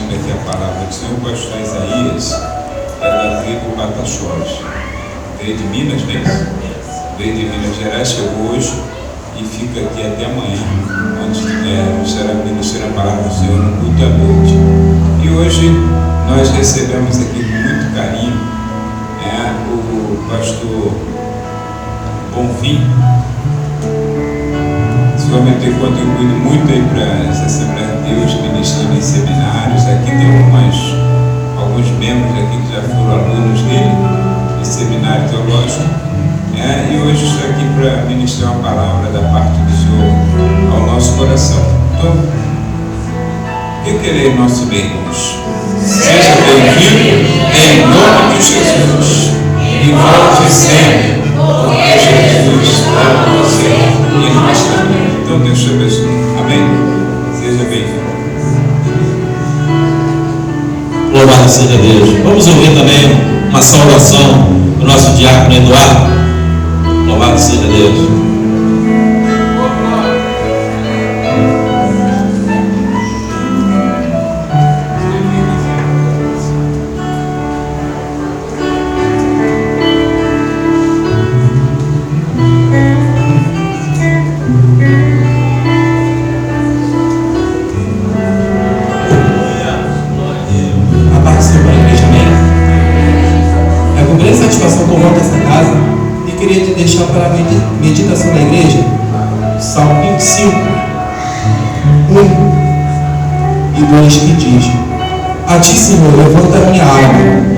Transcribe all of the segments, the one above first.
ministrando aqui a palavra do Senhor, o pastor Isaías é da tribo Pataxós, veio de Minas, não é isso? Veio de Minas Gerais, chegou hoje e fica aqui até amanhã, onde será ministrando a palavra do Senhor no culto à noite. E hoje nós recebemos aqui com muito carinho o pastor Bonfim. Esse homem tem contribuído muito aí para essa Assembleia de Deus, ministrando em seminários. Aqui tem alguns membros aqui que já foram alunos dele de seminário teológico, e hoje está aqui para ministrar uma palavra da parte do Senhor ao nosso coração. Então, o que querer nosso bem, irmãos? Seja bem-vindo em nome de Jesus e volte sempre, porque Jesus está com você e nós também. Então Deus te abençoe. Amém? Seja bem-vindo. Louvado seja Deus. Vamos ouvir também uma saudação do nosso diácono Eduardo. Louvado seja Deus. Deixar para a meditação da igreja Salmo 25, 1 e 2, que diz: A ti, Senhor, levanta a minha alma,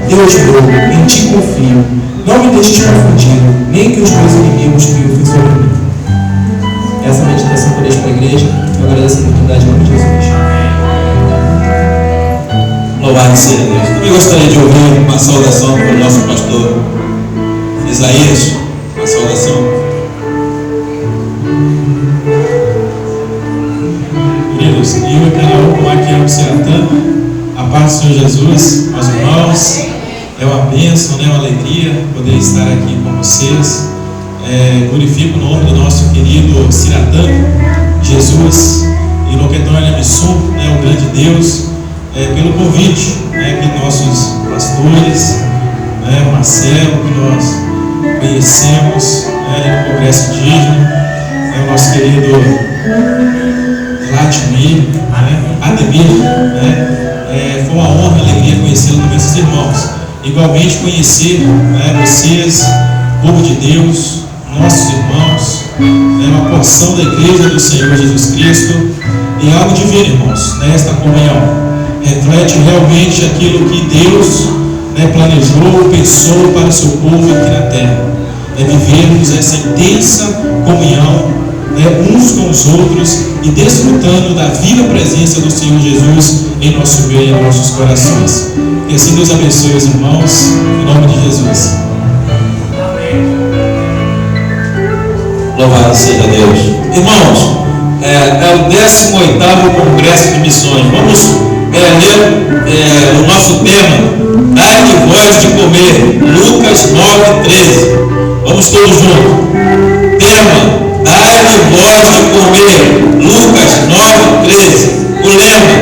Deus meu, em ti confio, não me deixes confundido, nem que os meus inimigos triunfem sobre mim. Essa meditação que eu deixo para a igreja, eu agradeço a oportunidade em nome de Jesus. Louvado seja Deus. Também gostaria de ouvir uma saudação para o nosso pastor Isaías. Saudação. Queridos, eu e Carol, aqui é o Ciratã, a paz do Senhor Jesus, aos irmãos, é uma bênção, uma alegria poder estar aqui com vocês. Glorifico o nome do nosso querido Ciratã, Jesus, e Loquetônia Missum, o grande Deus, pelo convite que nossos pastores, o Marcelo, que nós conhecemos no Congresso Indígena, o nosso querido Latimir, Ademir, foi uma honra e alegria conhecê-lo também, esses irmãos. Igualmente conhecer vocês, povo de Deus, nossos irmãos, uma porção da Igreja do Senhor Jesus Cristo, e algo divino, irmãos, nesta comunhão. Reflete realmente aquilo que Deus planejou, pensou para o seu povo aqui na terra. Vivermos essa intensa comunhão uns com os outros e desfrutando da viva presença do Senhor Jesus em nosso meio e em nossos corações. Que assim Deus abençoe os irmãos, em nome de Jesus. Louvado seja Deus. Irmãos, é o 18º Congresso de Missões. Vamos ler o nosso tema: Dai-lhe voz de comer, Lucas 9:13. Vamos todos juntos. Tema: Dai-lhe voz de comer, Lucas 9:13. O lema: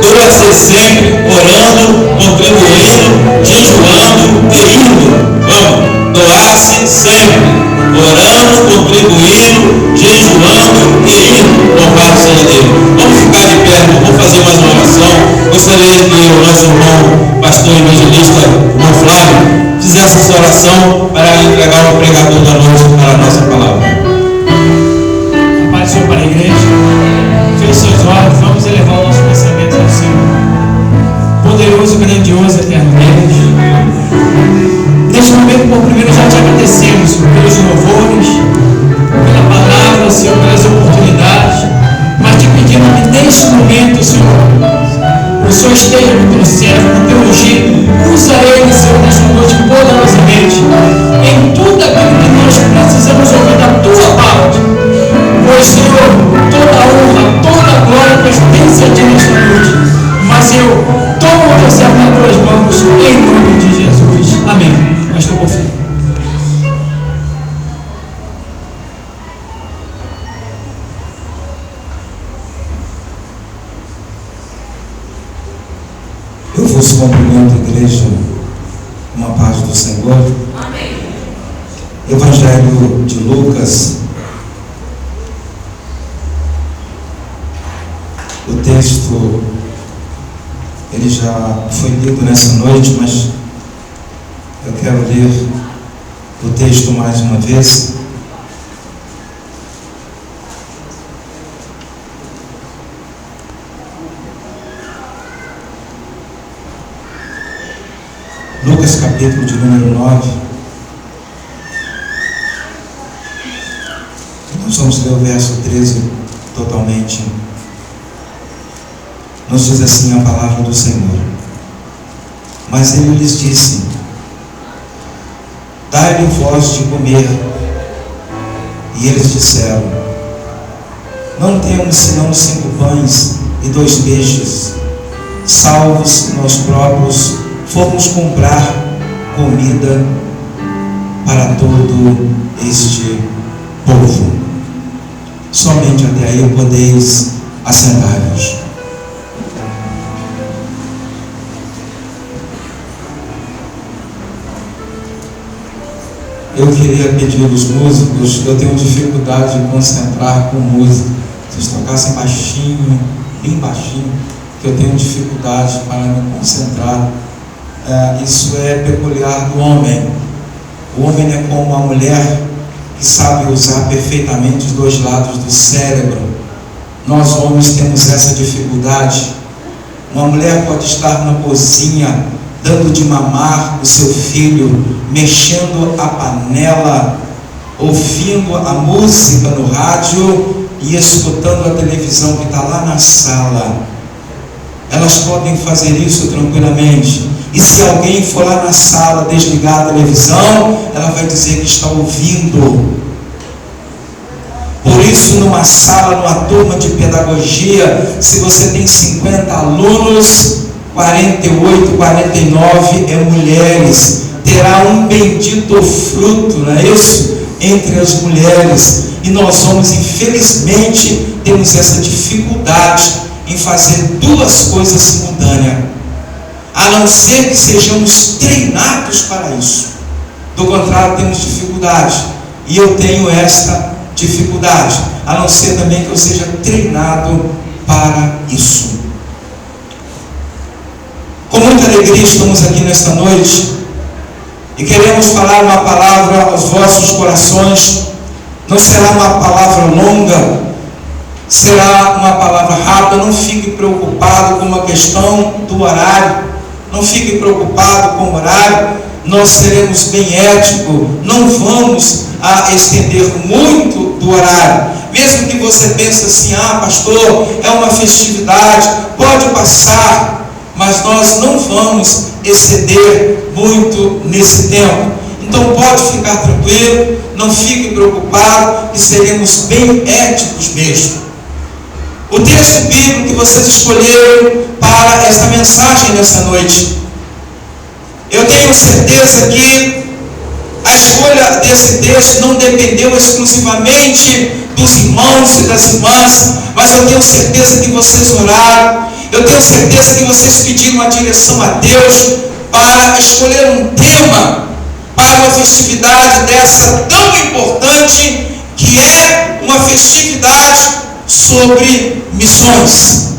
doa-se sempre, orando, contribuindo, jejuando e indo. Vamos, doar-se sempre, orando, contribuindo, jejuando e indo. Louvado seja Deus. Vamos ficar de pé, irmão. Vamos fazer mais uma oração. Gostaria que o nosso irmão, pastor evangelista, irmão Flávio, fizesse essa oração para entregar o pregador da noite para a nossa palavra. A paz do Senhor para a igreja. Feche seus olhos, vamos elevar o nosso pensamento ao Senhor. Poderoso, grandioso, eterno Deus. Neste momento, por primeiro, já te agradecemos pelos louvores, pela palavra, Senhor, pelas oportunidades, mas te pedimos que neste momento, Senhor, o Senhor esteja no teu servo, no teu ungido. Usa ele, Senhor, nesta noite poderosamente em tudo aquilo que nós precisamos ouvir da tua parte. Pois, Senhor, toda a honra, toda a glória pertence a ti nesta noite. Mas eu tomo o teu servo nas tuas mãos, em nome de Jesus. Amém. Mas tu confia. Eu vos cumprimento, igreja, uma paz do Senhor. Amém. Evangelho de Lucas, o texto, ele já foi lido nessa noite, mas eu quero ler o texto mais uma vez. Lucas capítulo de número 9. Nós vamos ler o verso 13 totalmente. Nos diz assim a palavra do Senhor: Mas ele lhes disse: Dai-lhe vós de comer. E eles disseram: Não temos senão 5 pães e 2 peixes, salvo se nós próprios formos comprar comida para todo este povo. Somente até aí podeis assentar-vos. Eu queria pedir aos músicos, eu tenho dificuldade de concentrar com música. Se eles tocassem baixinho, bem baixinho, que eu tenho dificuldade para me concentrar. Isso é peculiar do homem. O homem é como a mulher que sabe usar perfeitamente os 2 lados do cérebro. Nós homens temos essa dificuldade. Uma mulher pode estar na cozinha dando de mamar o seu filho, mexendo a panela, ouvindo a música no rádio e escutando a televisão que está lá na sala. Elas podem fazer isso tranquilamente. E se alguém for lá na sala desligar a televisão, ela vai dizer que está ouvindo. Por isso, numa sala, numa turma de pedagogia, se você tem 50 alunos, 48, 49 é mulheres. Terá um bendito fruto, não é isso? Entre as mulheres. E nós homens, infelizmente, temos essa dificuldade em fazer 2 coisas simultâneas. A não ser que sejamos treinados para isso. Do contrário, temos dificuldade. E eu tenho esta dificuldade. A não ser também que eu seja treinado para isso. Com muita alegria estamos aqui nesta noite. E queremos falar uma palavra aos vossos corações. Não será uma palavra longa. Será uma palavra rápida. Não fique preocupado com uma questão do horário. Não fique preocupado com o horário. Nós seremos bem éticos. Não vamos estender muito do horário. Mesmo que você pense assim: pastor, é uma festividade, pode passar. Mas nós não vamos exceder muito nesse tempo. Então pode ficar tranquilo, não fique preocupado, e seremos bem éticos mesmo. O texto bíblico que vocês escolheram para esta mensagem nessa noite, eu tenho certeza que a escolha desse texto não dependeu exclusivamente dos irmãos e das irmãs, mas eu tenho certeza que vocês oraram, eu tenho certeza que vocês pediram a direção a Deus para escolher um tema para uma festividade dessa tão importante, que é uma festividade sobre missões.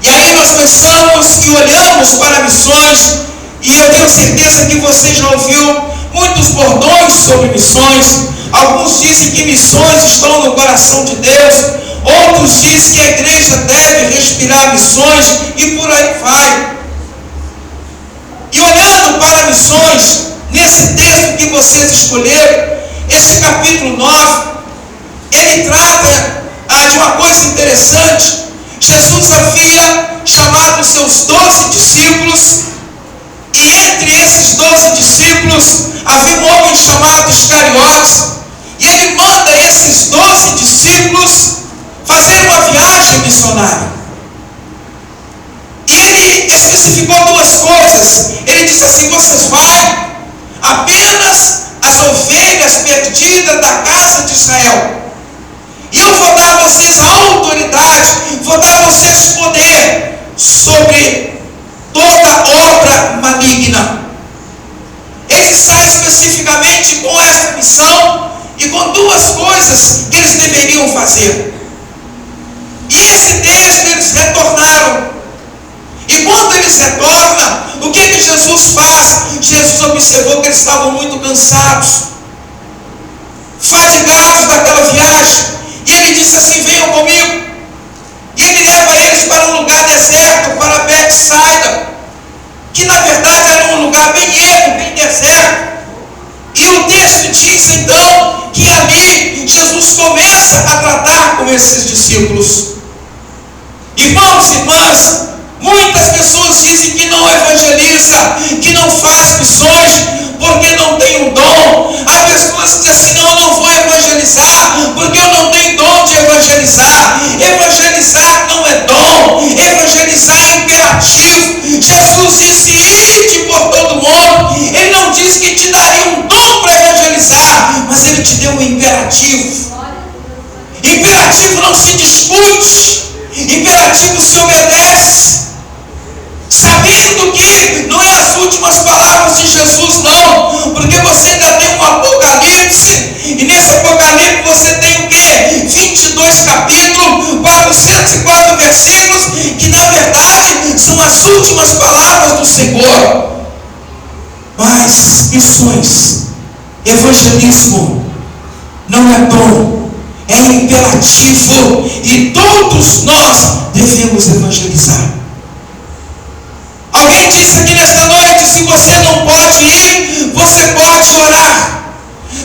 E aí nós pensamos e olhamos para missões, e eu tenho certeza que você já ouviu muitos bordões sobre missões. Alguns dizem que missões estão no coração de Deus, outros dizem que a igreja deve respirar missões, e por aí vai. E olhando para missões, nesse texto que vocês escolheram, esse capítulo 9, ele trata de uma coisa interessante. Jesus havia chamado os seus 12 discípulos, e entre esses 12 discípulos havia um homem chamado Iscariotes, e ele manda esses 12 discípulos fazer uma viagem missionária. E ele especificou 2 coisas. Ele disse assim: vocês vão apenas as ovelhas perdidas da casa de Israel, e eu vou dar a vocês a autoridade, vou dar a vocês poder sobre toda obra maligna. Ele sai especificamente com essa missão e com duas coisas que eles deveriam fazer. E esse texto eles retornaram. E quando eles retornam, o que Jesus faz? Jesus observou que eles estavam muito cansados, fatigados daquela viagem, e ele disse assim: venham comigo. E ele leva eles para um lugar deserto, para Betsaida, que na verdade era um lugar bem ermo, bem deserto. E o texto diz então que ali Jesus começa a tratar com esses discípulos. Irmãos e irmãs, muitas pessoas dizem que não evangeliza, que não faz missões, porque não tem um dom. Há pessoas que dizem assim: não, eu não vou evangelizar, porque eu não tenho dom de evangelizar. Evangelizar não é dom, evangelizar é imperativo. Jesus disse: ide por todo mundo. Ele não disse que te daria um dom para evangelizar, mas ele te deu um imperativo. Imperativo não se discute, imperativo se obedece, sabendo que não é as últimas palavras de Jesus, não, porque você ainda tem um Apocalipse, e nesse Apocalipse você tem o quê? 22 capítulos, 404 versículos, que na verdade são as últimas palavras do Senhor. Mas missões, evangelismo, não é dom, é imperativo, e todos nós devemos evangelizar. Alguém disse aqui nesta noite: se você não pode ir, você pode orar.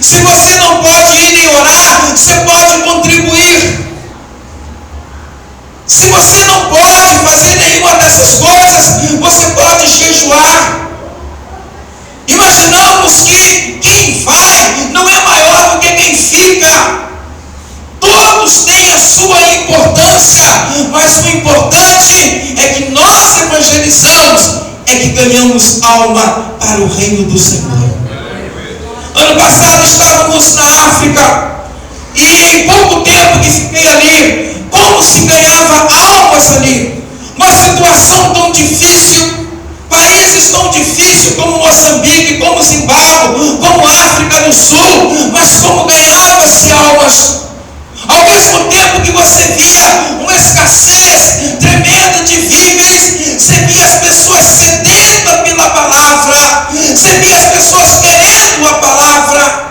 Se você não pode ir nem orar, você pode contribuir. Se você não pode fazer nenhuma dessas coisas, você pode jejuar. Imaginamos que quem vai não é maior do que quem fica. Todos têm a sua importância, mas o importante é que nós evangelizamos, é que ganhamos alma para o reino do Senhor. Ano passado estávamos na África, e em pouco tempo que fiquei ali, como se ganhava almas ali, uma situação tão difícil, países tão difíceis como Moçambique, como Zimbábue, como África do Sul, mas como ganhava-se almas. Ao mesmo tempo que você via uma escassez tremenda de víveres, você via as pessoas sedentas pela palavra, você via as pessoas querendo a palavra.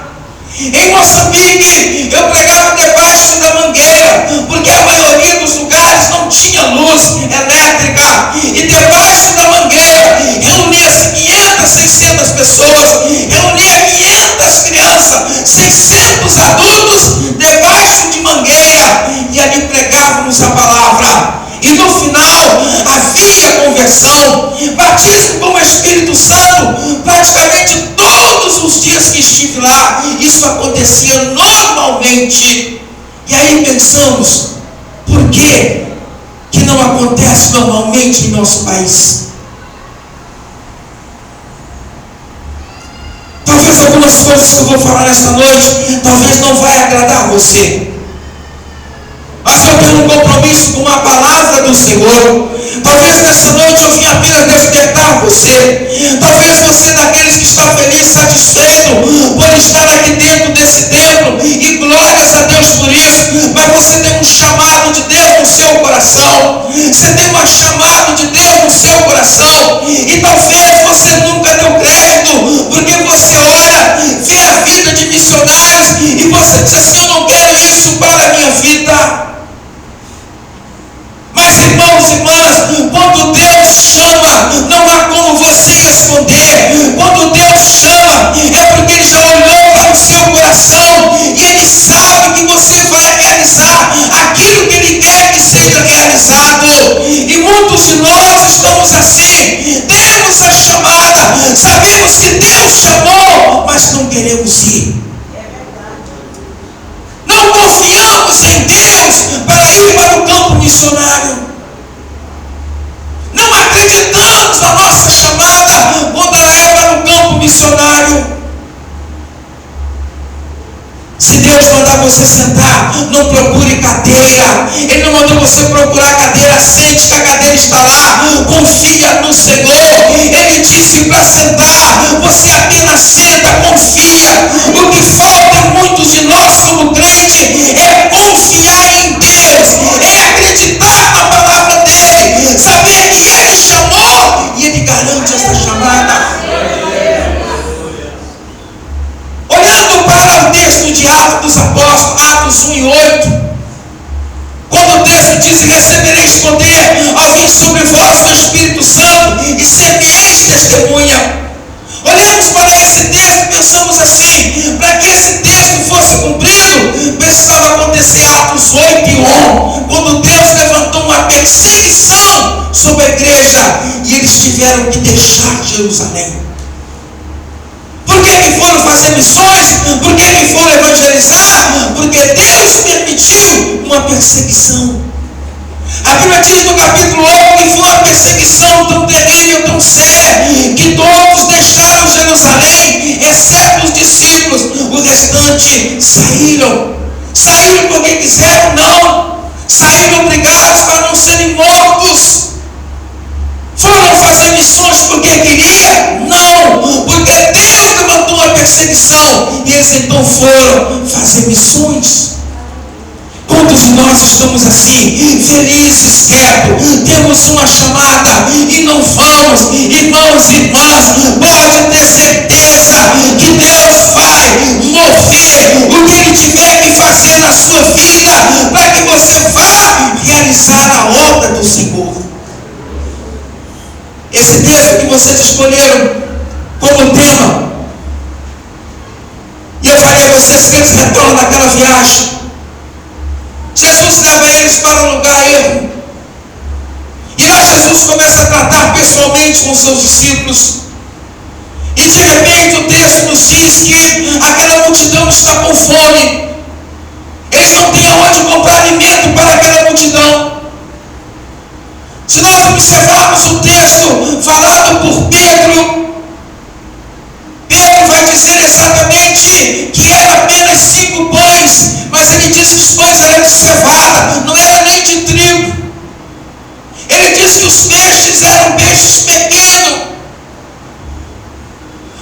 Em Moçambique, eu pregava debaixo da mangueira, porque a maioria dos lugares não tinha luz elétrica, e debaixo da mangueira reunia-se 500, 600 pessoas, reunia 500 crianças, 600 adultos debaixo de mangueira, e ali pregávamos a palavra. E no final havia conversão, batismo com o Espírito Santo, praticamente todos os dias que estive lá. Isso acontecia normalmente. E aí pensamos: por que não acontece normalmente em nosso país? Talvez algumas coisas que eu vou falar nesta noite, talvez não vai agradar a você, mas eu tenho um compromisso com a palavra do Senhor. Talvez nessa noite eu vim apenas despertar você. Talvez você é daqueles que está feliz, satisfeito por estar aqui dentro desse templo, e glórias a Deus por isso. Mas você tem um chamado de Deus no seu coração. Você tem um chamado de Deus no seu coração. E talvez você nunca deu crédito, porque você olha, vê a vida de missionários, e você diz assim: eu não quero isso para a minha vida. Mas irmãos e irmãs, quando Deus chama, não há como você esconder. Quando Deus chama, é porque Ele já olhou para o seu coração, e Ele sabe que você vai realizar aquilo que Ele quer que seja realizado. E muitos de nós estamos assim, temos a chamada, sabemos que Deus chamou, mas não queremos ir. Não confiamos em Deus para ir para o campo missionário. Não acreditamos na nossa chamada quando ela é para o campo missionário. Se Deus mandar você sentar, não procure cadeira. Ele não mandou você procurar cadeira, sente que a cadeira está lá. Confia no Senhor. Ele disse para sentar, você apenas senta, confia. O que falta em muitos de nós como crente é confiar em Deus, é acreditar na palavra dele, saber que ele chamou e ele garante essa chamada. Olhando para o texto de Atos dos Apóstolos, Atos 1 e 8, quando o texto diz: recebereis poder ao vir sobre vós o Espírito Santo e sereis testemunha. Olhamos para esse texto e pensamos assim: para que esse texto fosse cumprido, precisava acontecer Atos 8 e 1, quando Deus levantou uma perseguição sobre a igreja e eles tiveram que deixar Jerusalém. Por que foram fazer missões? Por que foram evangelizar? Porque Deus permitiu uma perseguição. A Bíblia diz no capítulo 8 que foi uma perseguição tão terrível, tão séria, que todos deixaram Jerusalém, exceto os discípulos. O restante saíram. Saíram porque quiseram? Não. Saíram obrigados para não serem mortos. Foram fazer missões porque queria? Não, porque Deus levantou a perseguição e eles então foram fazer missões. Quantos de nós estamos assim, felizes, certo? Temos uma chamada e não vamos. Irmãos e irmãs, pode ter certeza que Deus vai mover o que Ele tiver que fazer na sua vida para que você vá realizar a obra do Senhor. Esse texto que vocês escolheram como tema, e eu falei a vocês que eles retornam daquela viagem. Jesus leva eles para um lugar ermo, e lá Jesus começa a tratar pessoalmente com seus discípulos, e de repente o texto nos diz que aquela multidão está com fome, eles não têm aonde comprar alimento para aquela multidão. Se nós observarmos o texto falado por Pedro, Pedro vai dizer exatamente que era apenas 5 pães, mas ele diz que os pães eram de cevada, não era nem de trigo. Ele diz que os peixes eram peixes pequenos.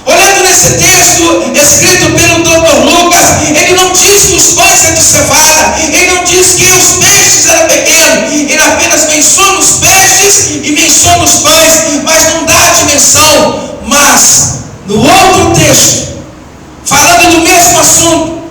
Olhando nesse texto escrito pelo Dr. Lucas, ele não diz que os pães eram de cevada, ele não diz que os peixes eram pequenos, ele apenas menciona os peixes e menciona os pães, mas não dá a dimensão. Mas no outro texto, falando do mesmo assunto,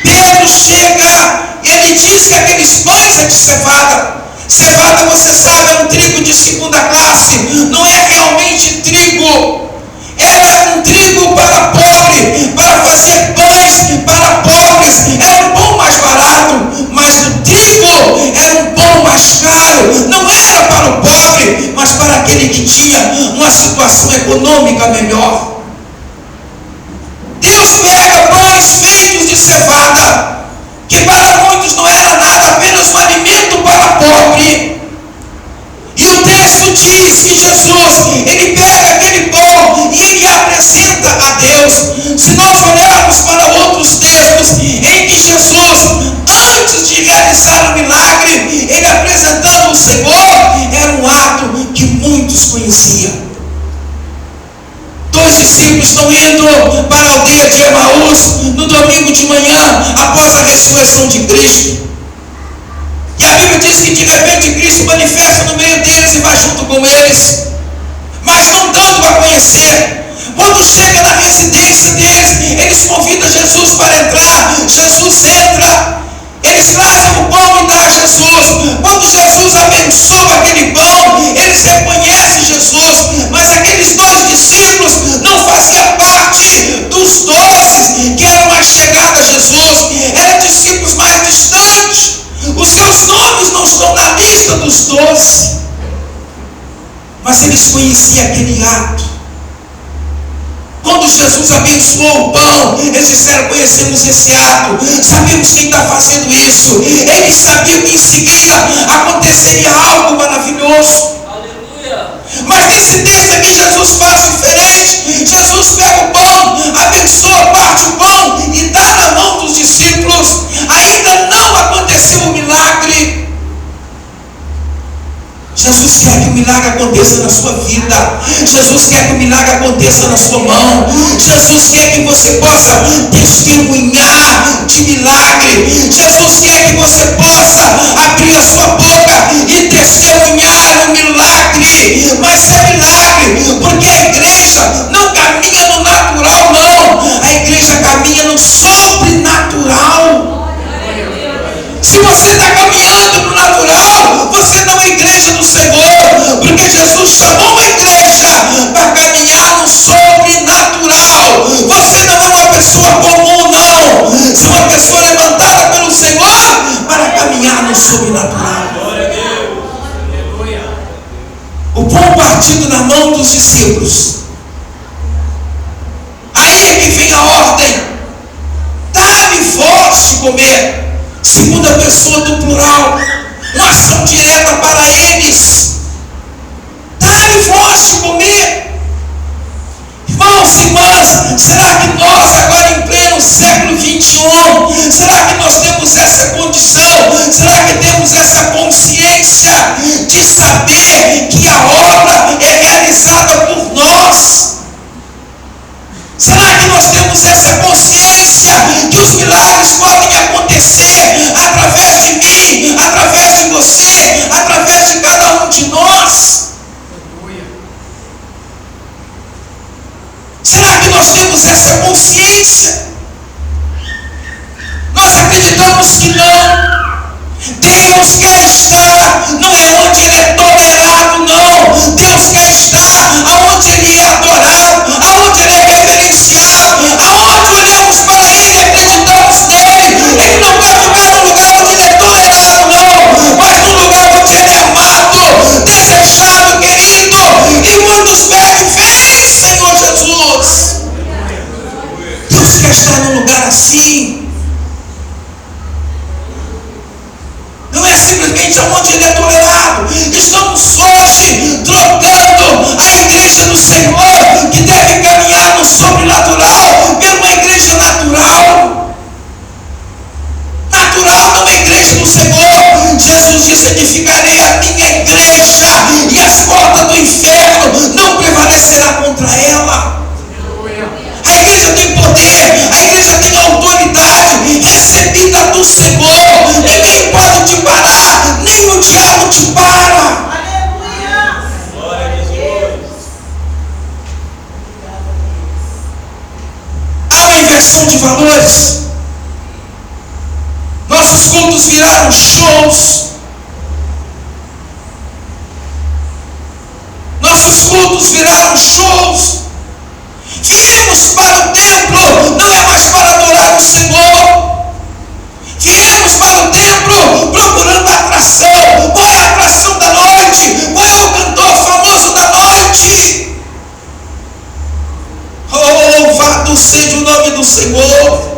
Pedro chega e ele diz que aqueles pães é de cevada. Cevada, você sabe, é um trigo de segunda classe, não é realmente trigo. Era um trigo para pobre, para fazer pães para pobres. Era um pão mais barato, mas o trigo era um pão mais caro. Não era para o pobre, mas para aquele que tinha uma situação econômica melhor. Deus pega pães feitos de cevada, que para muitos não era nada, apenas um alimento para pobre. E o texto diz que Jesus, ele pega aquele pão e ele apresenta a Deus. Se nós olharmos para outros textos em que Jesus, antes de realizar o milagre, ele apresentando o Senhor, era um ato que muitos conheciam. 2 discípulos estão indo para a aldeia de Emaús no domingo de manhã, após a ressurreição de Cristo. E a Bíblia diz que de repente Cristo manifesta no meio deles e vai junto com eles, mas não dando a conhecer. Quando chega na residência deles, eles convidam Jesus para entrar. Jesus entra, eles trazem o pão e dá a Jesus. Quando Jesus abençoa aquele pão, eles reconhecem Jesus, mas aqueles 2 discípulos não faziam parte dos 12 que eram mais chegados a Jesus, eram discípulos mais distantes. Os seus nomes não estão na lista dos 12, mas eles conheciam aquele ato. Quando Jesus abençoou o pão, eles disseram: conhecemos esse ato, sabemos quem está fazendo isso. Eles sabiam que em seguida aconteceria algo maravilhoso. Aleluia. Mas nesse texto aqui Jesus faz diferente. Jesus pega o pão, abençoa, parte o pão e dá na mão Jesus quer que o milagre aconteça na sua vida. Jesus quer que o milagre aconteça na sua mão. Jesus quer que você possa testemunhar de milagre. Jesus quer que você possa abrir a sua boca e testemunhar um milagre. Mas é milagre, porque a igreja não caminha no natural, não. A igreja caminha no sobrenatural. Se você está caminhando no natural, você não é igreja do Senhor, porque Jesus chamou a igreja para caminhar no sobrenatural. Você não é uma pessoa comum, não. Você é uma pessoa levantada pelo Senhor para caminhar no sobrenatural. O pão partido na mão dos discípulos. Aí é que vem a ordem: dá-me vós de comer. Segunda pessoa do plural, uma ação direta para eles. Dá-me vós de comer. Irmãos e irmãs, será que nós agora em pleno século 21, será que nós temos essa condição? Será que temos essa consciência de saber que a obra é realizada por nós? Será que nós temos essa consciência que os milagres podem acontecer através de mim, através de você, através de cada um de nós? Será que nós temos essa consciência? Nós acreditamos que não. Deus quer estar, não é onde Ele é tolerado, não. Deus quer estar aonde Ele é adorado, aonde Ele é reverenciado, aonde olhamos para Ele e acreditamos nele. Ele não vai ficar no lugar onde Ele é tolerado, não, mas no lugar onde Ele é amado, desejado, querido. E muitos pedem: vem, Senhor Jesus. Deus quer estar num lugar assim. Não é simplesmente aonde Ele é tolerado. Estamos hoje trocando a igreja do Senhor, que deve caminhar no sobrenatural, por uma igreja natural. Natural não é igreja do Senhor. Jesus disse: edificarei a minha igreja e as portas do inferno não prevalecerá contra ela. A igreja tem poder, a igreja tem autoridade recebida do Senhor. Ninguém pode te parar, nem o diabo te para. Há uma inversão de valores. Nossos cultos viraram shows. Nossos cultos viraram shows. Viemos para o templo, não é mais para adorar o Senhor. Viemos para o templo procurando a atração. Qual é a atração da noite? Qual é o cantor famoso da noite? Oh, louvado seja o nome do Senhor.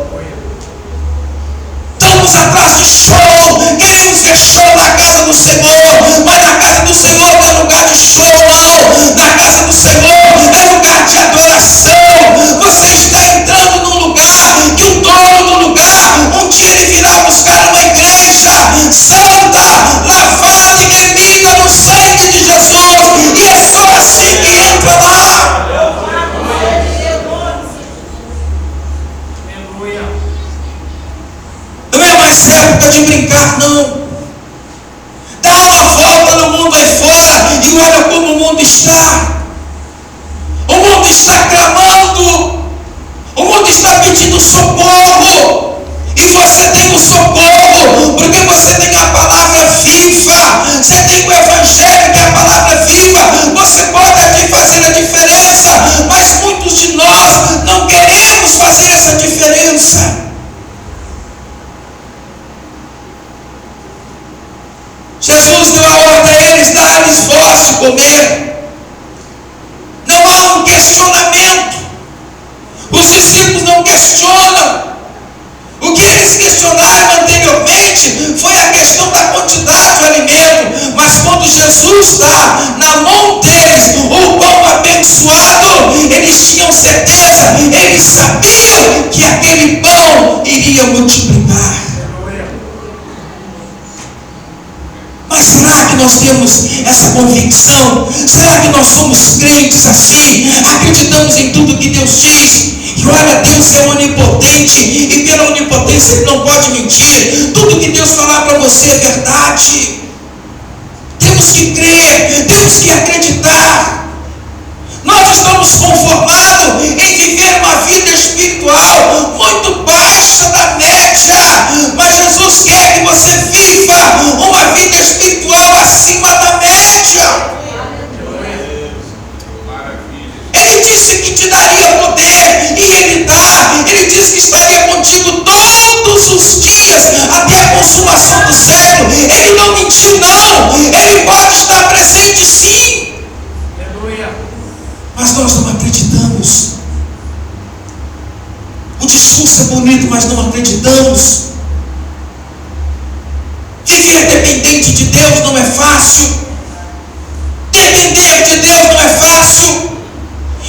Estamos atrás de show, queremos ver show na casa do Senhor, mas na casa do Senhor não é lugar de show, não. Na casa do Senhor é lugar de adoração. Você está entrando num lugar que o dono do lugar, um dia ele virá buscar uma igreja santa, lavada e remida no sangue de Jesus, e é só assim que entra lá. Não é mais época de brincar, não. Dá uma volta no mundo aí fora e olha como o mundo está. O mundo está clamando. O mundo está pedindo socorro. E você tem o socorro, porque você tem a palavra viva. Você tem o Evangelho, que é a palavra viva. Você pode fazer a diferença, mas muitos de nós não queremos fazer essa diferença. Jesus deu a ordem a eles: dar-lhes vós de comer. Não há um questionamento. Os discípulos não questionam. O que eles questionaram anteriormente foi a questão da quantidade do alimento. Mas quando Jesus está na mão deles, o pão abençoado, eles tinham certeza, eles sabiam que aquele pão iria multiplicar. Mas será que nós temos essa convicção? Será que nós somos crentes assim? Acreditamos em tudo que Deus diz? E olha, Deus é onipotente, e pela onipotência Ele não pode mentir. Tudo que Deus falar para você é verdade. Temos que crer, temos que acreditar. Nós estamos conformados em viver uma vida espiritual muito baixa da média, mas Jesus quer que você viva uma vida espiritual acima da média. Ele disse que te daria poder, e Ele dá. Ele disse que estaria contigo todos os dias, até a consumação do século. Ele não mentiu, não. Ele pode estar presente, sim. Mas nós não acreditamos. O discurso é bonito, mas não acreditamos. Viver dependente de Deus não é fácil. Depender de Deus não é fácil.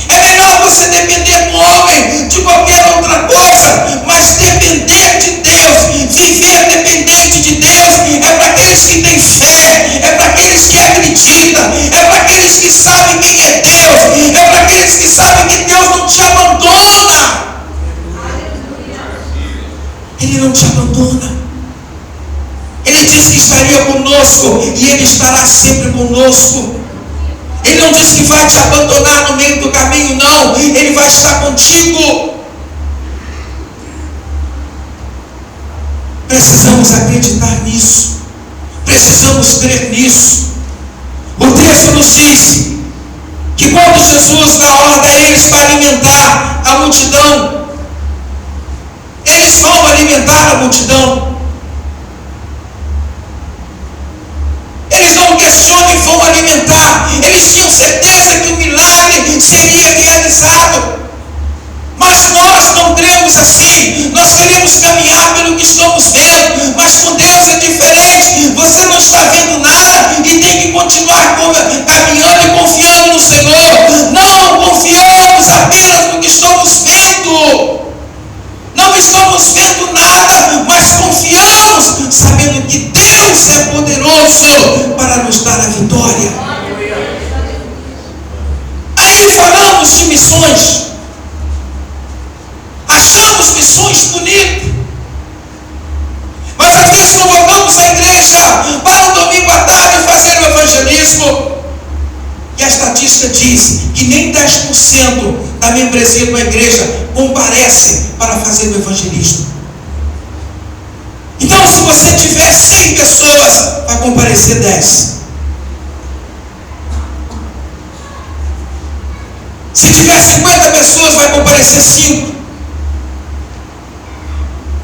É melhor você depender do homem, de qualquer outra coisa, mas depender de Deus, viver dependente de Deus, é para aqueles que têm fé, é para aqueles que acreditam, é para aqueles que sabem quem é Deus, é para aqueles que sabem que Deus não te abandona. Ele não te abandona. Ele disse que estaria conosco, e Ele estará sempre conosco. Ele não disse que vai te abandonar no meio do caminho, não. Ele vai estar contigo. Precisamos acreditar nisso. Precisamos crer nisso. O texto nos diz que quando Jesus dá ordem a eles para alimentar a multidão, eles vão alimentar a multidão. Eles não questionam e vão alimentar. Eles tinham certeza que o milagre seria realizado. Mas nós não cremos assim. Nós queremos caminhar pelo que estamos vendo, mas com Deus é diferente. Você não está vendo nada e tem que continuar caminhando e confiando no Senhor. Não confiamos apenas no que estamos vendo. Não estamos vendo nada, mas confiamos, sabendo que Deus é poderoso para nos dar a vitória. Aí falamos de missões. Achamos missões bonitas. Mas às vezes convocamos a igreja para o domingo à tarde fazer o evangelismo. E a estatística diz que nem 10% da membresia de uma igreja comparece para fazer o evangelismo. Então, se você tiver 100 pessoas, vai comparecer 10. Se tiver 50 pessoas, vai comparecer 5.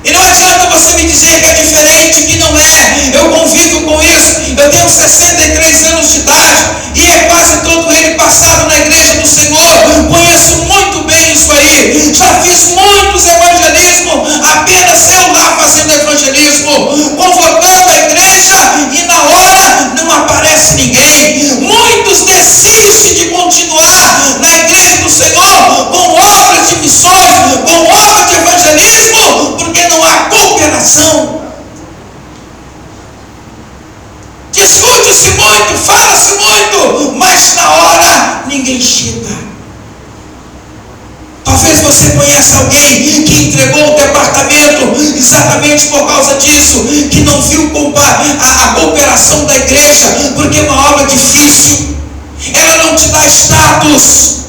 E não adianta você me dizer que é diferente, que não é. Eu convivo com isso. Eu tenho 63 anos de idade e é quase todo ele passado na igreja do Senhor. Conheço muito bem isso aí. Já fiz muitos evangelismos, apenas eu lá fazendo evangelismo, convocando a igreja, e na hora não aparece ninguém. Muitos desistem de continuar na igreja do Senhor com obras de missões, com obras de evangelismo, porque não há cooperação. Discute-se muito, fala-se muito, mas na hora ninguém chega. Talvez você conheça alguém que entregou o departamento exatamente por causa disso, que não viu a cooperação da igreja, porque é uma obra difícil. Ela não te dá status,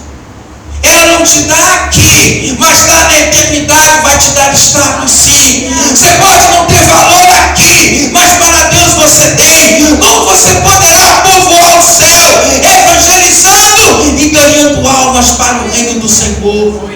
ela não te dá aqui, mas lá na eternidade vai te dar status, sim. Você pode não ter valor aqui, mas para Deus você tem. Como você poderá povoar o céu evangelizando e ganhando almas para o reino do Senhor?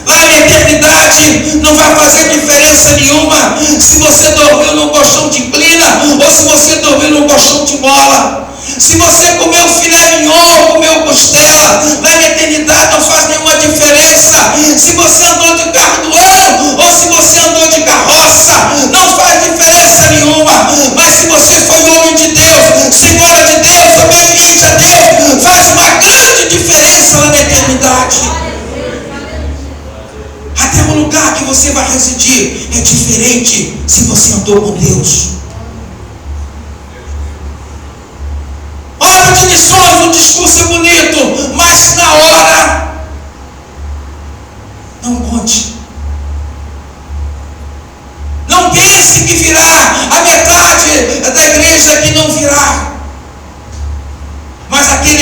Lá na eternidade não vai fazer diferença nenhuma se você dormiu num colchão de clina ou se você dormiu num colchão de mola. Se você comeu filé mignon ou comeu costela, lá na eternidade não faz nenhuma diferença. Se você andou de carro do ano ou se você andou de carroça, não faz diferença nenhuma. Mas se você foi homem de Deus, senhora de Deus, obediente a Deus, faz uma grande diferença lá na eternidade. Até o lugar que você vai residir é diferente se você andou com Deus.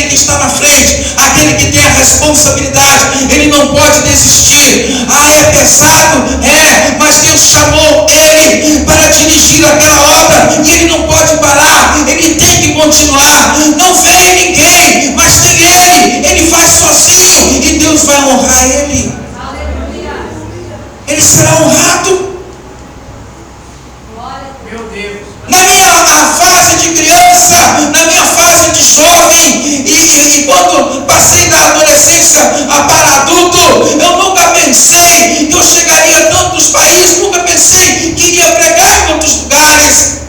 aquele que está na frente, aquele que tem a responsabilidade, ele não pode desistir. É pesado, mas Deus chamou ele para dirigir aquela obra e ele não pode parar, ele tem que continuar. Não vem ninguém, mas tem ele faz sozinho e Deus vai honrar ele. Ele será honrado. Meu Deus. Na minha fase de criança, na minha fase de jovem e quando passei da adolescência para adulto, eu nunca pensei que eu chegaria a tantos países, nunca pensei que iria pregar em outros lugares.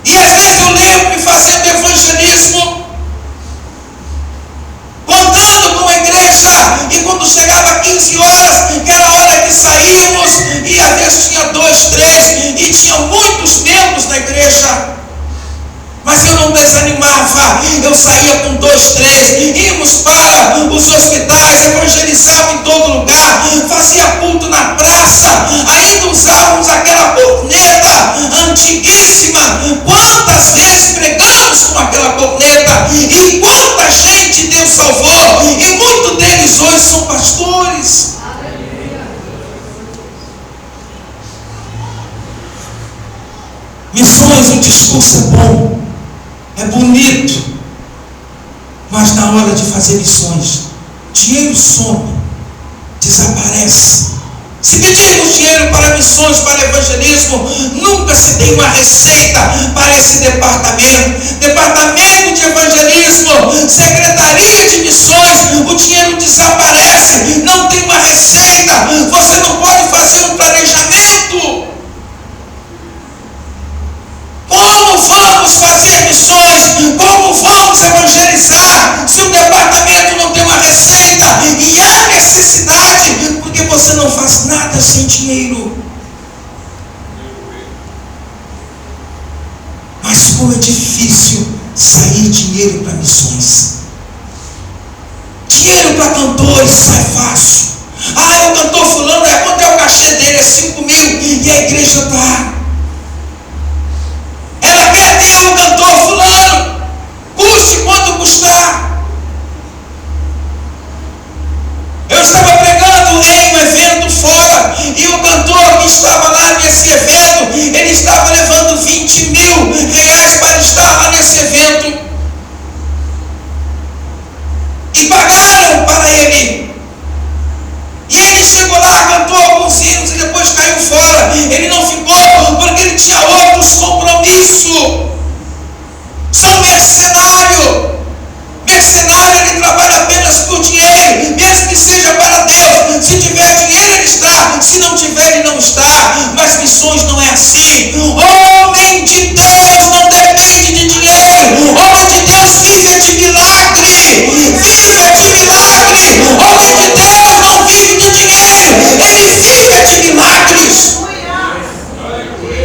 E às vezes eu lembro me fazendo evangelismo, contando com a igreja, e quando chegava 15 horas, que era a hora que saímos, e às vezes tinha 2, 3, e tinha muitos membros na igreja, mas eu não desanimava, eu saía com 2, 3, íamos para os hospitais, evangelizava em todo lugar, fazia culto na praça, ainda usávamos aquela corneta antiguíssima. Quantas vezes pregamos com aquela corneta, e quanta gente Deus salvou, e muitos deles hoje são pastores. Missões, o discurso é bom, é bonito, mas na hora de fazer missões, dinheiro some, desaparece. Se pedirmos dinheiro para missões, para evangelismo, nunca se tem uma receita para esse departamento. Departamento de evangelismo, secretaria de missões, o dinheiro desaparece, não tem uma receita, você não pode fazer um planejamento. Como vamos fazer missões? Como vamos evangelizar se o departamento não tem uma receita? E há necessidade, porque você não faz nada sem dinheiro. Mas como é difícil sair dinheiro para missões. Dinheiro para cantores sai fácil. O cantor fulano, quanto é o cachê dele? É 5 mil, e a igreja está. Ela quer ter o cantor fulano, custe quanto custar. Eu estava pregando em um evento fora, e o cantor que estava lá nesse evento, ele estava levando 20 mil reais para estar lá nesse evento, e pagaram para ele. E ele chegou lá, cantou alguns hinos e depois caiu fora. Ele não ficou porque ele tinha outros compromissos. São mercenário. Mercenário, ele trabalha apenas por dinheiro, mesmo que seja para Deus. Se tiver dinheiro, ele está. Se não tiver, ele não está. Mas missões não é assim. Homem de Deus não depende de dinheiro. Homem de Deus vive de milagre. Vive de milagre. Homem de Deus não vive de dinheiro. Ele vive de milagres.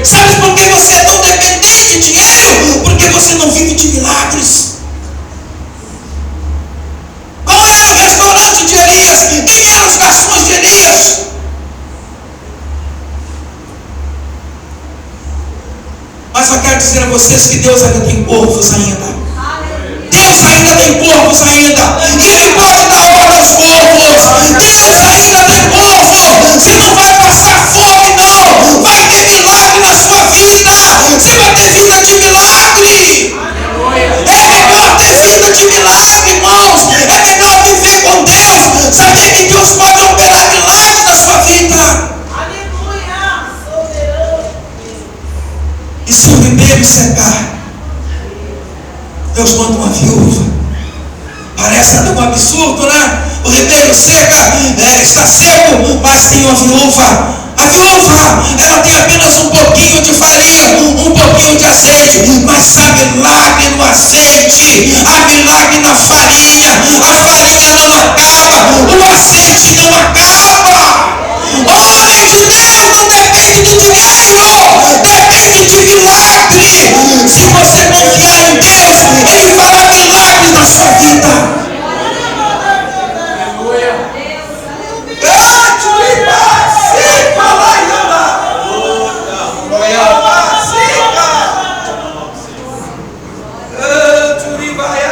Sabe por que você é tão dependente de dinheiro? Porque você não vive de milagres. Qual era o restaurante de Elias? Quem eram os garçons de Elias? Mas eu quero dizer a vocês que Deus ainda tem corvos ainda. Deus ainda tem corvos ainda. E Ele pode dar ordem aos corvos. Deus ainda tem corvo. Você não vai passar fome, não. Vai ter milagre na sua vida. Você vai ter vida de milagre. É melhor ter vida de milagre, irmãos. É melhor viver com Deus. Saber que Deus pode operar milagres na sua vida. E se o ribeiro secar, Deus manda uma viúva. Parece até um absurdo, né? O ribeiro seca, está seco, mas tem uma viúva. A viúva, ela tem apenas um pouquinho de farinha, um pouquinho de azeite, mas há milagre no azeite, há milagre na farinha. A farinha não acaba, o azeite não acaba. Homem de Deus não depende de dinheiro, depende de milagre. Se você confiar em Deus, Ele fará milagres na sua vida. Vai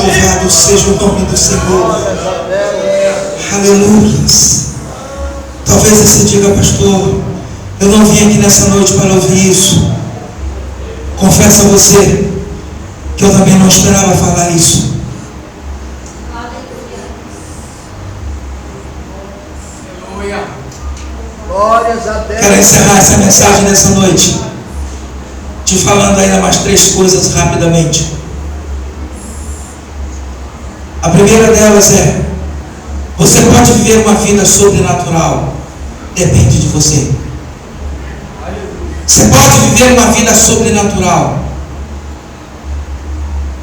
Louvado seja o nome do Senhor. Aleluia. Talvez você diga, pastor, eu não vim aqui nessa noite para ouvir isso. Confesso a você que eu também não esperava falar isso. Quero encerrar essa mensagem nessa noite te falando ainda mais 3 coisas rapidamente. A primeira delas é: você pode viver uma vida sobrenatural, depende de você. Você pode viver uma vida sobrenatural,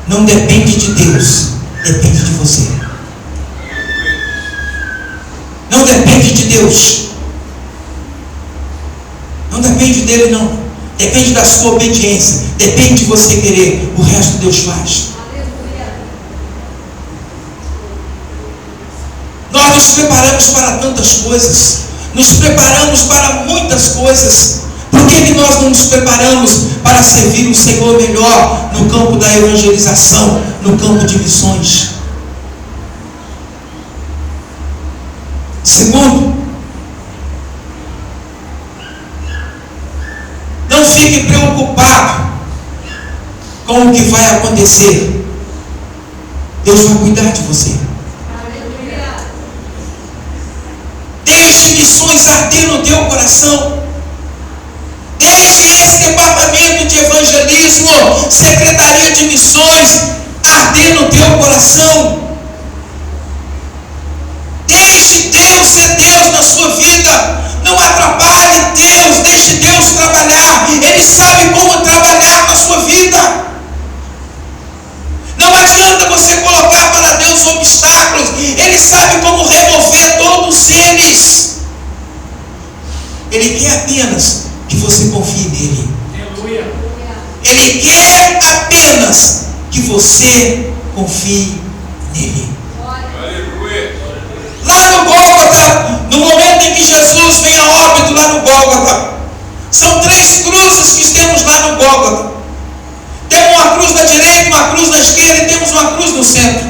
não depende de Deus, depende de você. Não depende de Deus, não depende dele, não. Depende da sua obediência, depende de você querer. O resto Deus faz. Nós nos preparamos para tantas coisas, nos preparamos para muitas coisas. Por que nós não nos preparamos para servir o Senhor melhor no campo da evangelização, no campo de missões? Segundo, não fique preocupado com o que vai acontecer. Deus vai cuidar de você. Deixe missões arder no teu coração. Deixe esse departamento de evangelismo, secretaria de missões, arder no teu coração. Deixe Deus ser Deus na sua vida. Não atrapalhe Deus, deixe Deus trabalhar. Ele sabe como trabalhar na sua vida. Não adianta você colocar para Deus obstáculos. Ele sabe como remover todos eles. Ele quer apenas que você confie nele. Ele quer apenas que você confie nele. Lá no Gólgota, no momento em que Jesus vem a óbito lá no Gólgota, são 3 cruzes que temos lá no Gólgota. Temos uma cruz na direita, uma cruz na esquerda e temos uma cruz no centro.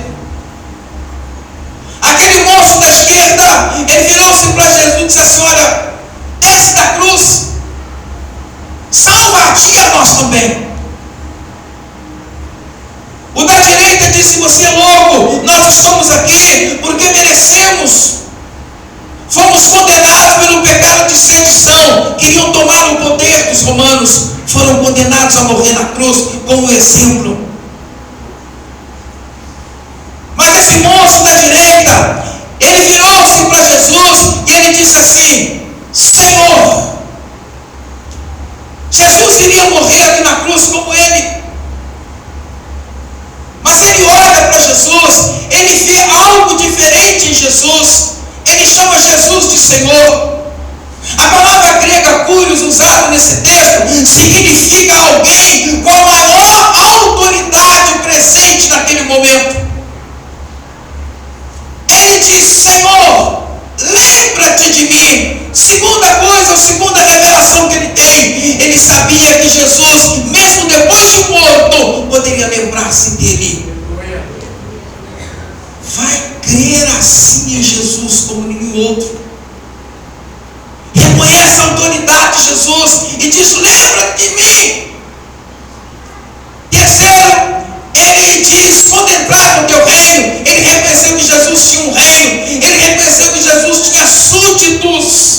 Aquele moço da esquerda, ele virou-se para Jesus e disse assim: olha, desce da cruz, salva a ti e a nós também. O da direita disse: você é louco, nós estamos aqui porque merecemos. Fomos condenados pelo pecado de sedição, queriam tomar o poder dos romanos, foram condenados a morrer na cruz como exemplo. Mas esse moço da direita, ele virou-se para Jesus e ele disse assim: Senhor, Jesus iria morrer ali na cruz como ele. Mas ele olha para Jesus, ele vê algo diferente em Jesus. Ele chama Jesus de Senhor. A palavra grega curios usada nesse texto significa alguém com a maior autoridade presente naquele momento. Ele diz: Senhor, lembra-te de mim. Segunda revelação que ele tem, ele sabia que Jesus, mesmo depois de morto, poderia lembrar-se dele. Vai crer assim em Jesus como nenhum outro. Reconhece a autoridade de Jesus e diz: lembra-te de mim. Terceiro, ele diz: contemplar o teu reino. Ele reconheceu que Jesus tinha um reino. Ele reconheceu que Jesus tinha súditos.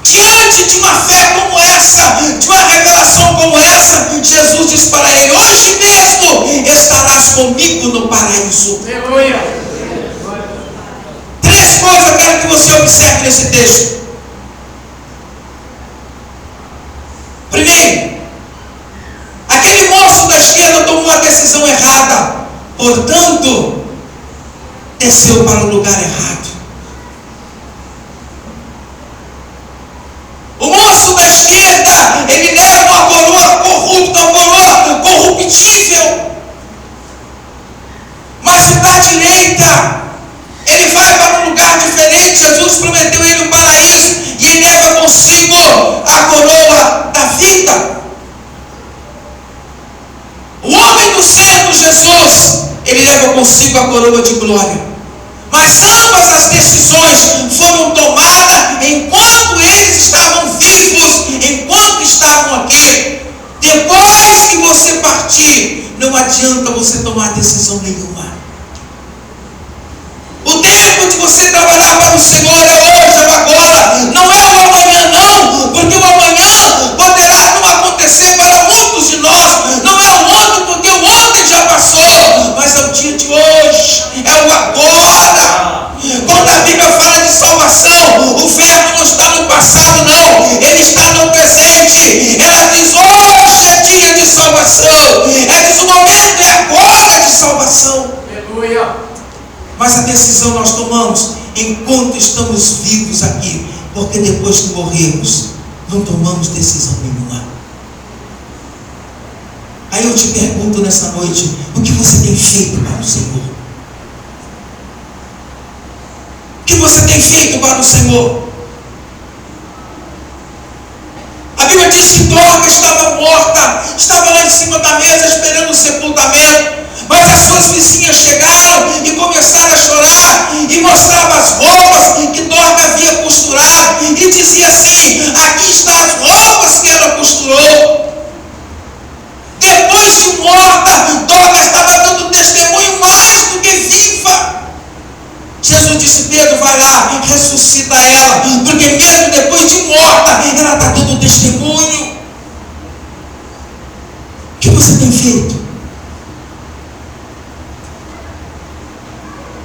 Diante de uma fé como essa, de uma revelação como essa, Jesus diz para ele: hoje mesmo estarás comigo no paraíso. Aleluia. 3 coisas eu quero que você observe nesse texto. Primeiro, aquele moço da esquerda tomou uma decisão errada, portanto, desceu para o lugar errado. O moço da esquerda, ele leva uma coroa corrupta, uma coroa corruptível. Mas o da direita, ele vai para um lugar diferente. Jesus prometeu ele um paraíso e ele leva consigo a coroa da vida. O homem do centro, Jesus, ele leva consigo a coroa de glória. Mas ambas as decisões foram tomadas enquanto eles estavam vivos, enquanto estavam aqui. Depois que você partir, não adianta você tomar decisão nenhuma. O tempo de você trabalhar para o Senhor é hoje, é agora. Não é o amanhã não, porque o amanhã poderá não acontecer para muitos de nós. Não é o ontem, porque o ontem já passou. Mas é o dia de hoje, é o agora. Quando a Bíblia fala de salvação, o verbo não está no passado não, ele está no presente. Ela diz: hoje é dia de salvação. Ela diz: o momento é agora de salvação. Aleluia. Mas a decisão nós tomamos enquanto estamos vivos aqui, porque depois que morremos, não tomamos decisão nenhuma. Aí eu te pergunto nessa noite: o que você tem feito para o Senhor? O que você tem feito para o Senhor? A Bíblia diz que Dorcas estava morta, estava lá em cima da mesa esperando o sepultamento. Mas as suas vizinhas chegaram e começaram a chorar e mostravam as roupas que Dorcas havia costurado e dizia assim: aqui estão as roupas que ela costurou. Depois de morta, Dorcas estava dando testemunho mais do que viva. Jesus disse: Pedro, vai lá, ressuscita ela, porque mesmo depois de morta, ela está dando testemunho. O que você tem feito?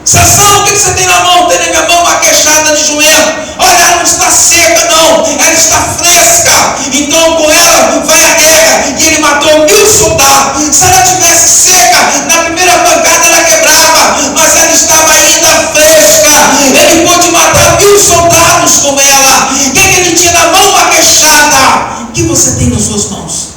Sansão, o que você tem na mão? Tem na minha mão uma queixada de jumento. Olha, ela não está seca não, ela está fresca. Então com ela vai a guerra. E ele matou 1000 soldados. Se ela tivesse seca, na primeira pancada ela quebrava, mas ela estava ainda fresca. Ele pôde matar 1000 soldados com ela. O que ele tinha na mão? Uma queixada. O que você tem nas suas mãos?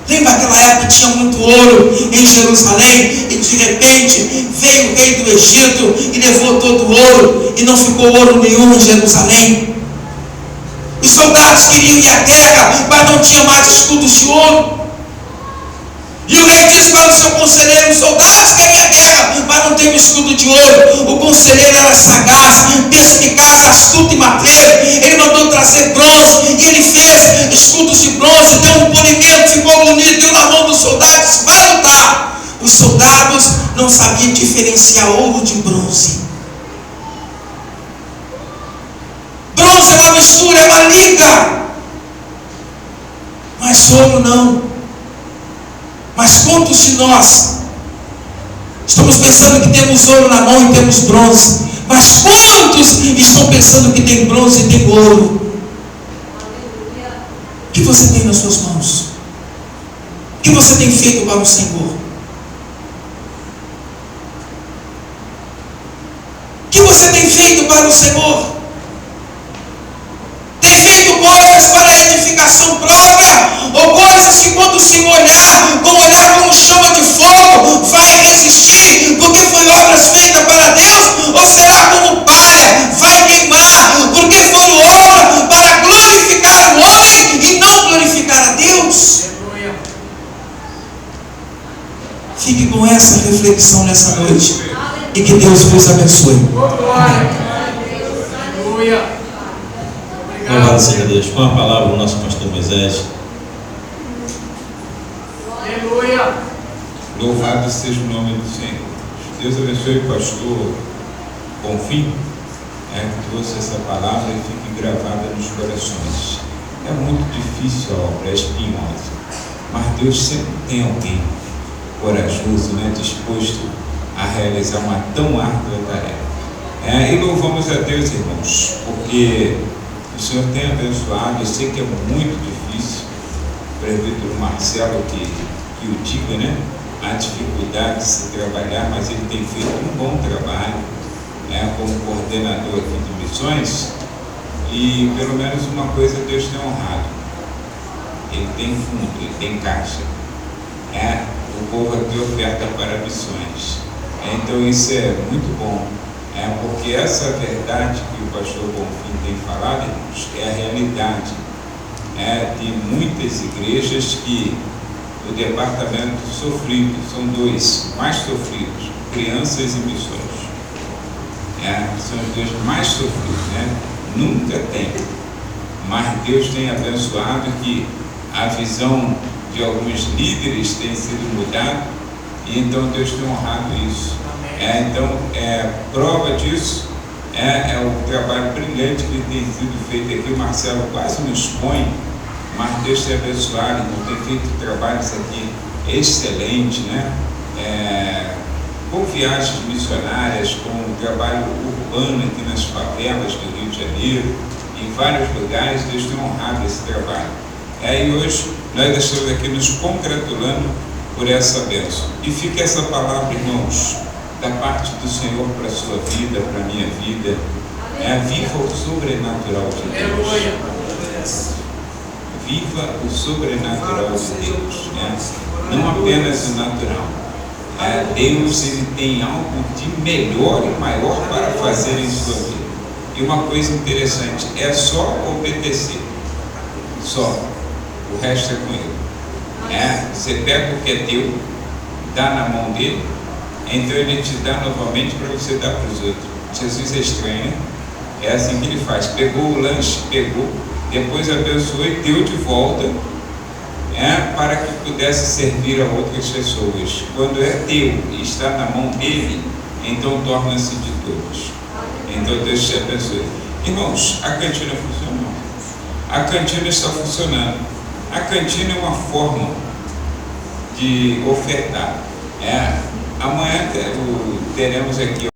Lembra aquela época que tinha muito ouro em Jerusalém e de repente veio o rei do Egito e levou todo o ouro e não ficou ouro nenhum em Jerusalém? Os soldados queriam ir à guerra, mas não tinha mais escudos de ouro. E o rei disse para o seu conselheiro: os soldados querem ir à guerra, mas não tem um escudo de ouro. O conselheiro era sagaz, perspicaz, astuto e mateiro. Ele mandou trazer bronze e ele fez escudos de bronze, deu um polimento, ficou bonito, deu na mão dos soldados, disse: vai lutar. Os soldados não sabiam diferenciar ouro de bronze. Bronze é uma mistura, é uma liga, mas ouro não. Mas quantos de nós estamos pensando que temos ouro na mão e temos bronze? Mas quantos estão pensando que tem bronze e tem ouro? O que você tem nas suas mãos? O que você tem feito para o Senhor? O que você tem feito para o Senhor? Tem feito coisas para edificação própria, ou coisas que quando o Senhor olhar, com olhar como chama de fogo, vai resistir, porque foi obras feitas para Deus? Ou será como palha, vai queimar, porque foram obras para glorificar o homem e não glorificar a Deus? Fique com essa reflexão nessa noite e que Deus vos abençoe. Louvado seja Deus. Com a palavra o nosso pastor Moisés. Aleluia. Louvado seja o nome do Senhor. Deus abençoe o pastor Bonfim, que trouxe essa palavra e fique gravada nos corações. É muito difícil a obra, é espinhosa, mas Deus sempre tem alguém corajoso, disposto a realizar uma tão árdua tarefa. E louvamos a Deus, irmãos, porque o Senhor tem abençoado. Eu sei que é muito difícil, o presbítero Marcelo que o diga, a dificuldade de se trabalhar, mas ele tem feito um bom trabalho, como coordenador aqui de missões, e pelo menos uma coisa Deus tem honrado: ele tem fundo, ele tem caixa. O povo aqui oferta para missões. Então isso é muito bom. Porque essa verdade que o pastor Bonfim tem falado, irmãos, é a realidade de muitas igrejas que o departamento sofrido, são dois, mais sofridos, crianças e missões. São os dois mais sofridos, né? Nunca tem. Mas Deus tem abençoado que a visão de alguns líderes tem sido mudada, e então Deus tem honrado isso. Então, prova disso é o trabalho brilhante que tem sido feito aqui. O Marcelo quase nos expõe, mas Deus tem abençoado, então tem feito trabalhos aqui excelentes, né? Com viagens missionárias, com trabalho urbano aqui nas favelas do Rio de Janeiro, em vários lugares. Deus tem honrado esse trabalho. E hoje nós estamos aqui nos congratulando por essa bênção. E fica essa palavra, irmãos, da parte do Senhor para a sua vida, para a minha vida. Viva o sobrenatural de Deus. Viva o sobrenatural de Deus. Não apenas o natural. Deus, ele tem algo de melhor e maior para fazer em sua vida. E uma coisa interessante, é só obedecer. Só. O resto é com ele. Você pega o que é teu, dá na mão dele, então ele te dá novamente para você dar para os outros. Jesus é estranho, né? É assim que ele faz. Pegou o lanche, depois abençoou e deu de volta, para que pudesse servir a outras pessoas. Quando é teu e está na mão dele, então torna-se de todos. Então Deus te abençoe. Irmãos, a cantina funcionou. A cantina está funcionando. A cantina é uma forma de ofertar. Amanhã teremos aqui